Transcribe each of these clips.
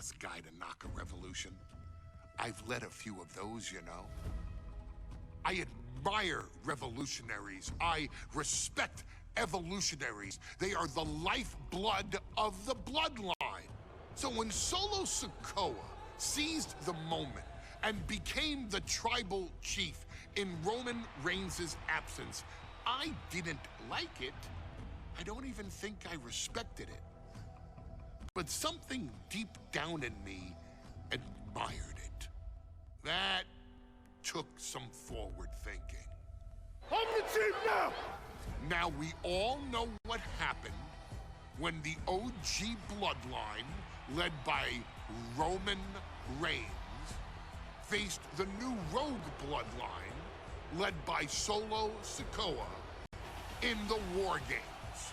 last guy to knock a revolution. I've led a few of those, you know. I admire revolutionaries. I respect evolutionaries. They are the lifeblood of the bloodline. So when Solo Sikoa seized the moment and became the tribal chief in Roman Reigns' absence, I didn't like it. I don't even think I respected it. But something deep down in me admired it. That took some forward thinking. I'm the chief now! Now we all know what happened when the OG bloodline, led by Roman Reigns, faced the new rogue bloodline, led by Solo Sikoa, in the War Games.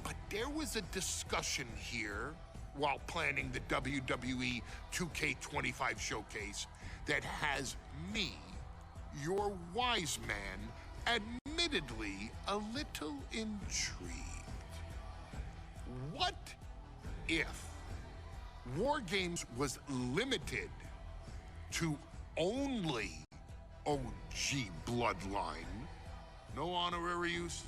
But there was a discussion here while planning the WWE 2k25 showcase that has me, your wise man, admittedly a little intrigued. What if War Games was limited to only OG bloodline, no honorary uses,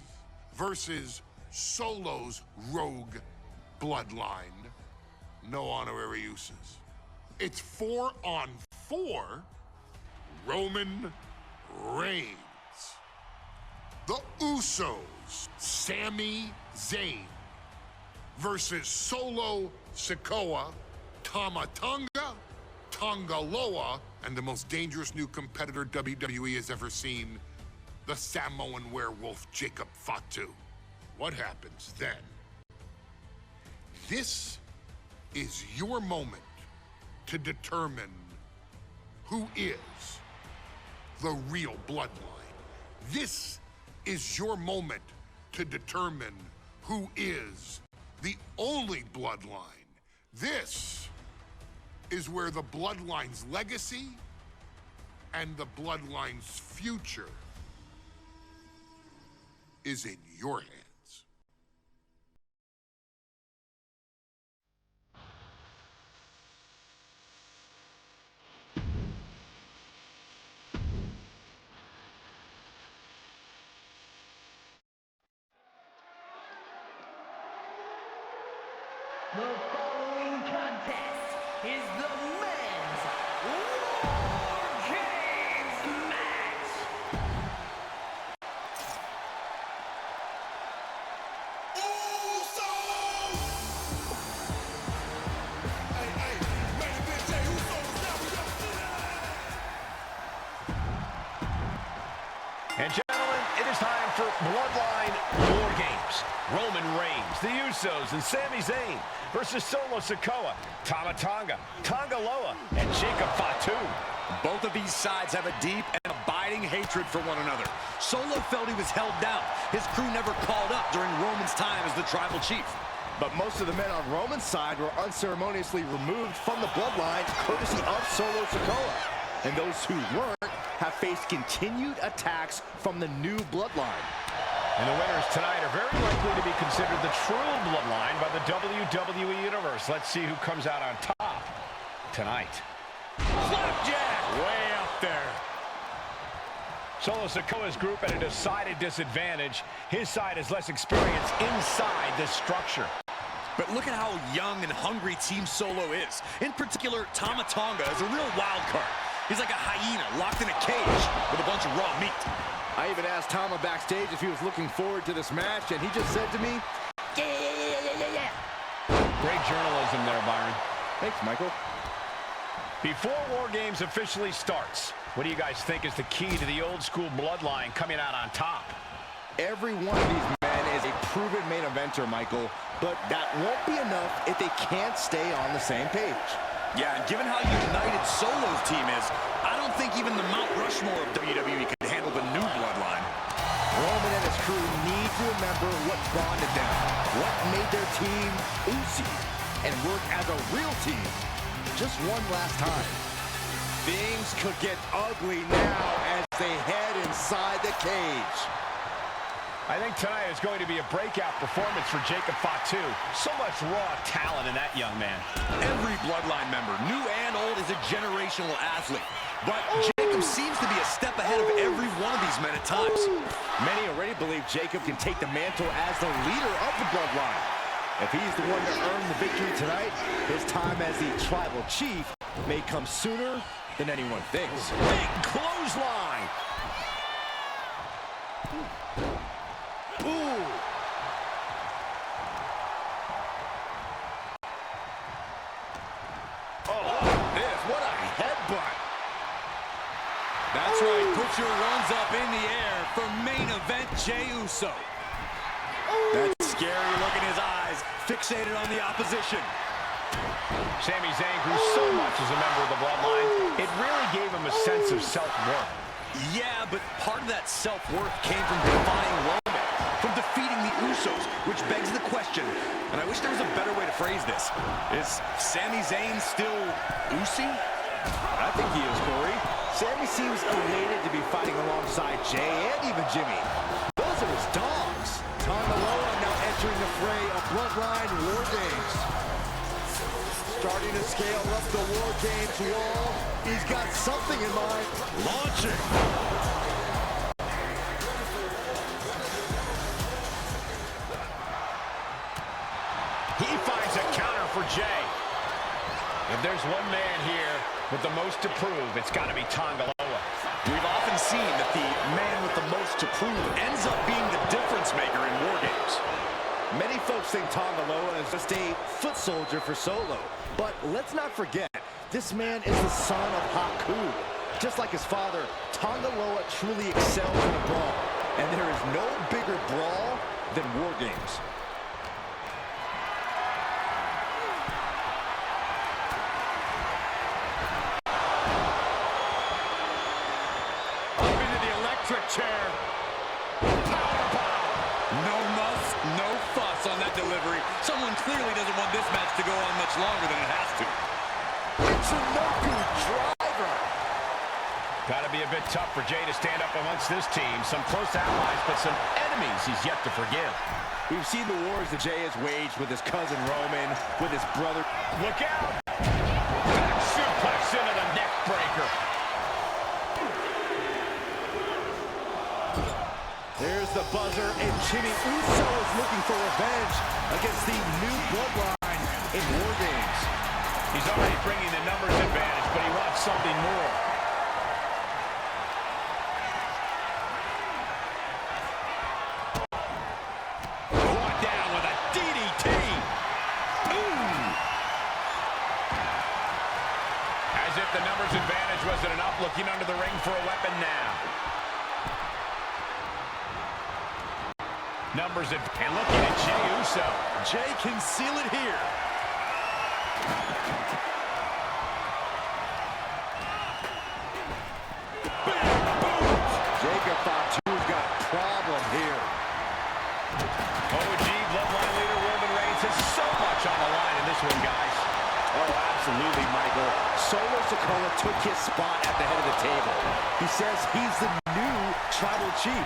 versus Solo's rogue bloodline, no honorary uses? It's 4-on-4 Roman Reigns. The Usos, Sami Zayn, versus Solo Sikoa, Tama Tonga, Tonga Loa, and the most dangerous new competitor WWE has ever seen, the Samoan werewolf Jacob Fatu. What happens then? This is your moment to determine who is the real bloodline. This is your moment to determine who is the only bloodline. This is where the bloodline's legacy and the bloodline's future is in your hands. The following contest is the men's War Games match. Usos! Hey, wait a minute, Jay Usos, now we go. And gentlemen, it is time for Bloodline War Games. Roman Reigns, the Usos, and Sami Zayn versus Solo Sikoa, Tama Tonga, Tonga Loa, and Jacob Fatu. Both of these sides have a deep and abiding hatred for one another. Solo felt he was held down. His crew never called up during Roman's time as the tribal chief. But most of the men on Roman's side were unceremoniously removed from the bloodline, courtesy of Solo Sikoa. And those who weren't have faced continued attacks from the new bloodline. And the winners tonight are very likely to be considered the true bloodline by the WWE Universe. Let's see who comes out on top tonight. Flapjack! Way up there. Solo Sikoa's group at a decided disadvantage. His side has less experience inside this structure. But look at how young and hungry Team Solo is. In particular, Tama Tonga is a real wild card. He's like a hyena locked in a cage with a bunch of raw meat. I even asked Tama backstage if he was looking forward to this match, and he just said to me, yeah. Great journalism there, Byron. Thanks, Michael. Before War Games officially starts, what do you guys think is the key to the old school bloodline coming out on top? Every one of these men is a proven main eventer, Michael, but that won't be enough if they can't stay on the same page. Yeah, and given how united Solo's team is, I don't think even the Mount Rushmore of WWE can handle the new bloodline. Roman and his crew need to remember what bonded them, what made their team Uzi, and work as a real team just one last time. Things could get ugly now as they head inside the cage. I think tonight is going to be a breakout performance for Jacob Fatu. So much raw talent in that young man. Every Bloodline member, new and old, is a generational athlete. But Jacob seems to be a step ahead of every one of these men at times. Many already believe Jacob can take the mantle as the leader of the Bloodline. If he's the one to earn the victory tonight, his time as the tribal chief may come sooner than anyone thinks. Big clothesline. Ooh. What a headbutt. That's right, put your ones up in the air for main event Jey Uso. That's scary look in his eyes, fixated on the opposition. Sami Zayn grew so much as a member of the Bloodline, it really gave him a sense of self-worth. Yeah, but part of that self-worth came from defying Roman, from defeating the Usos, which begs the question, and I wish there was a better way to phrase this. Is Sami Zayn still Usi? I think he is, Corey. Sami seems elated to be fighting alongside Jey and even Jimmy. Those are his dogs. Tonga Loa now entering the fray of Bloodline War Games. Starting to scale up the War Games wall. He's got something in mind. Launching. He finds a counter for Jey. If there's one man here with the most to prove, it's got to be Tonga Loa. We've often seen that the man with the most to prove ends up being the difference maker in War Games. Many folks think Tonga Loa is just a foot soldier for Solo. But let's not forget, this man is the son of Haku. Just like his father, Tonga Loa truly excels in a brawl. And there is no bigger brawl than War Games. Up into the electric chair. No muss, no fuss on that delivery. Someone clearly doesn't want this match to go on much longer than it has to. It's a no-good driver. Got to be a bit tough for Jey to stand up amongst this team. Some close allies, but some enemies he's yet to forgive. We've seen the wars that Jey has waged with his cousin Roman, with his brother. Look out! Back suplex into the neck breaker. There's the buzzer, and Jimmy Uso is looking for revenge against the new Bloodline in War Games. He's already bringing the numbers advantage, but he wants something more. Brought down with a DDT. Ooh! As if the numbers advantage wasn't enough, looking under the ring for a weapon now. Numbers and looking at Jey Uso. Jey can seal it here. Jacob Fatu's got a problem here. OG Bloodline leader Roman Reigns has so much on the line in this one, guys. Oh, absolutely, Michael. Solo Sikoa took his spot at the head of the table. He says he's the new tribal chief.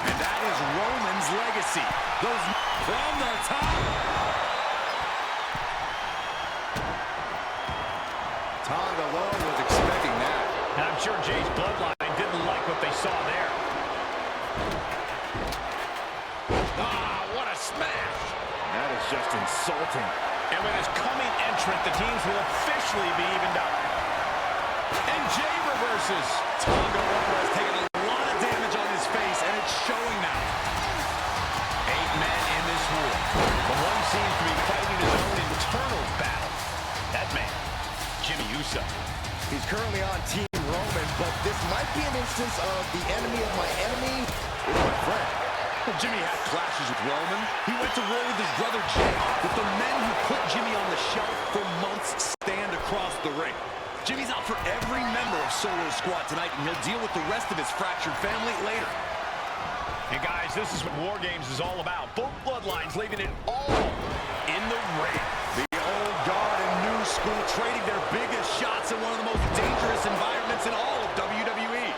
And that is Roman's legacy. Those from the top. Tonga Loa was expecting that. And I'm sure Jey's Bloodline didn't like what they saw there. Ah, what a smash! That is just insulting. And with his coming entrant, the teams will officially be evened up. And Jey reverses. Tonga Loa has taken a lot of damage on his face, and it's showing now. 8 men in this war, but one seems to be fighting his own internal battle. That man, Jimmy Uso. He's currently on Team Roman, but this might be an instance of the enemy of my enemy is my friend. Jimmy had clashes with Roman. He went to war with his brother Jey, but the men who put Jimmy on the shelf for months stand across the ring. Jimmy's out for every member of Solo's squad tonight, and he'll deal with the rest of his fractured family later. And guys, this is what War Games is all about. Both bloodlines leaving it all in the ring. The old guard and new school trading their biggest shots in one of the most dangerous environments in all of WWE.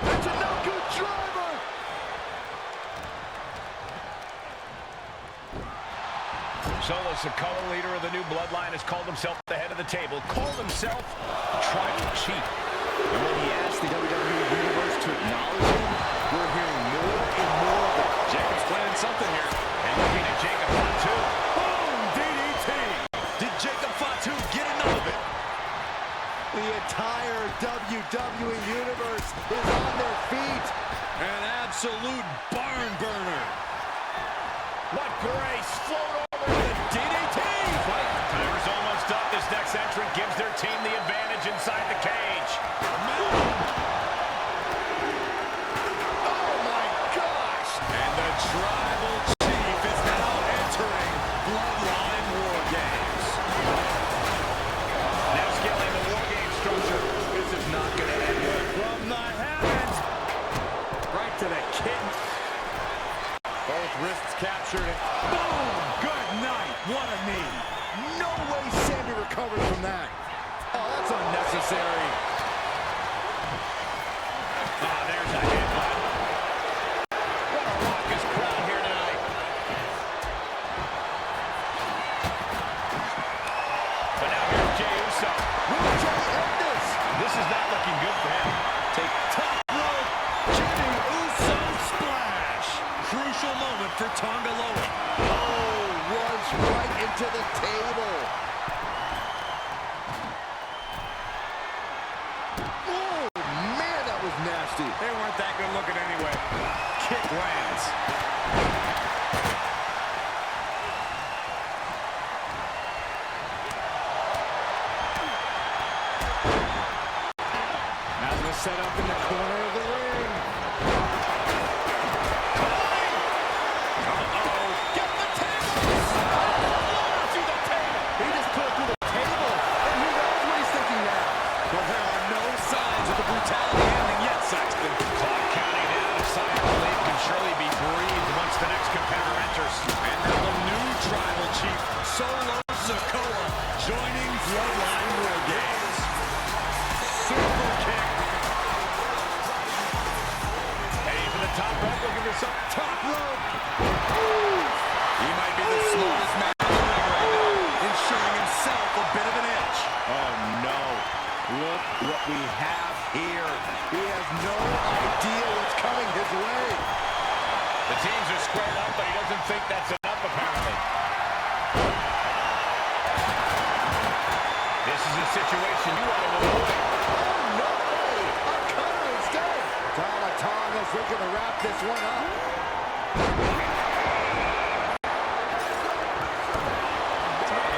That's a no-good driver. Solo Sikoa, leader of the new Bloodline, has called himself the head of the table, called himself Tribal Chief. And when he asked the WWE Universe to acknowledge him, we're hearing more and more of it. Jacob's planning something here. And looking at Jacob Fatu. Boom! DDT! Did Jacob Fatu get enough of it? The entire WWE Universe is on their feet. An absolute barn burner. What grace! Float over with a DDT! Fight. Timer's almost up. This next entrant gives their team the advantage inside the cage. Oh my gosh! And the Tribal Chief is now entering Bloodline War Games. Now scaling the War Game structure. This is not going to end well. From the heavens. Right to the kitten. Both wrists captured. And boom! Good night. What a knee. No way Sammy recovers from that. Oh, that's unnecessary. Oh, there's a headbutt. What a raucous crowd here tonight. But now here's Jey Uso. Will Jey end this? This is not looking good for him. Take top rope. Jey Uso splash. Crucial moment for Tonga Loa. Oh, runs right into the table. Oh, man, that was nasty. They weren't that good looking anyway. Kick lands. Now they're set up in the corner of the ring. Uh-oh. Get the table! To the table. He just put it through the table. And who knows what he's thinking now? But there are no signs of the brutality ending yet, Saxton. Clock counting down. A sigh of relief can surely be breathed once the next competitor enters. And now the new Tribal Chief, Solo Sikoa, joining Bloodline War Games. Super kick. Heading for the top rope, looking for some Top rope. He might be the slowest man in the ring right now, ensuring himself a bit of an edge. Oh, no. Look what we have here. He has no idea what's coming his way. The teams are squared up, but he doesn't think that's enough, apparently. This is a situation you want to avoid. Oh, no way. A cutter instead. Tonga's looking to wrap this one up.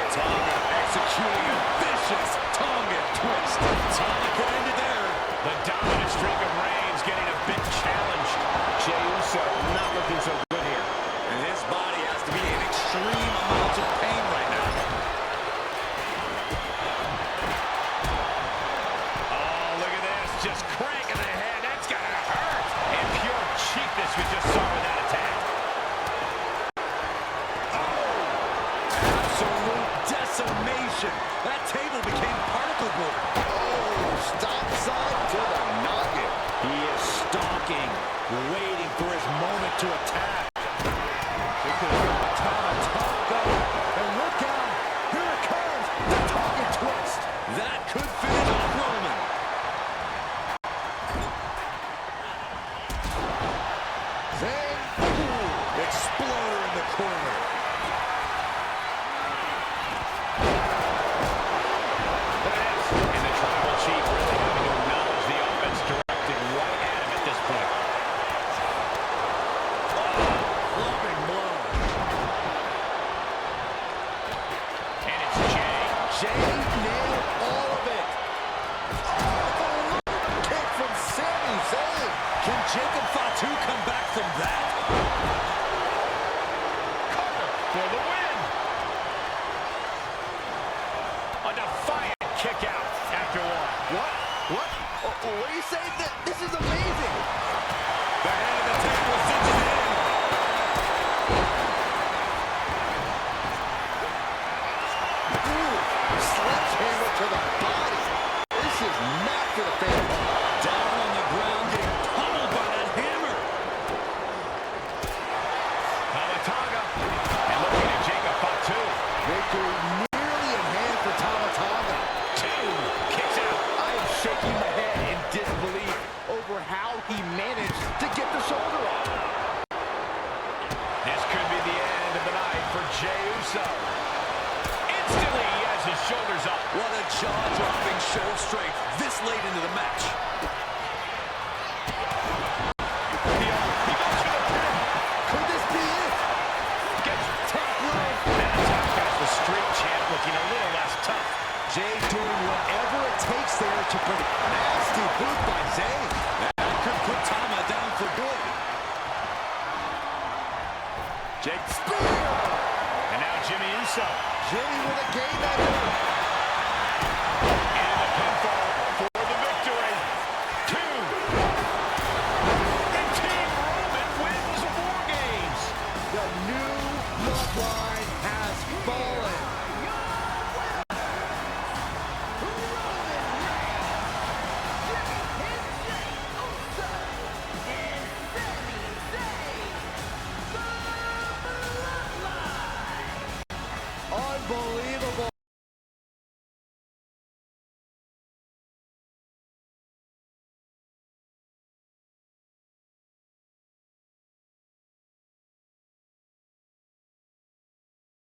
Tonga executing a vicious Tonga twist. Tonga could end it there. The dominant streak of Reigns getting a big challenge. Jey Uso not looking so good here. And his body has to be in extreme amounts of pain right now. Oh, look at this. Just cranking the head. That's got to hurt. And pure cheapness we just saw with that attack. Absolute decimation. That table became particle board. Oh, stop sign to the noggin. He is stalking, waiting for his moment to attack. It could have been Tonga. And look out. Here it comes. The Tonga twist. That could finish off Roman. Zane. Exploder in the corner. And the Tribal Chief really having to acknowledge the offense directed right at him at this point. Clubbing blow. And it's Jey. Jey nailed all of it. Oh, kick from Sami Zayn. Can Jacob Fatu come back from that? Cover for the win. A defiant kick out after one. What? What? What do you say? This is amazing. The head of the table cinches it in. Ooh, sledgehammer to the body. This is not for the fans. Down on the ground, getting pummeled by that hammer. Tonga. And looking at Jacob for Jey Uso. Instantly, he has his shoulders up. What a jaw-dropping show of strength this late into the match. He goes for the pin. Could this be it? Gets top rope. And the top has the street champ looking a little less tough. Jey doing whatever it takes there to put a nasty boot by Zayn. That could put Tama down for good. Jake Spear. And now Jimmy Uso. Jimmy with a game ender. And a pinfall for the victory. 2. And Team Roman wins War Games. The new bloodline has fallen.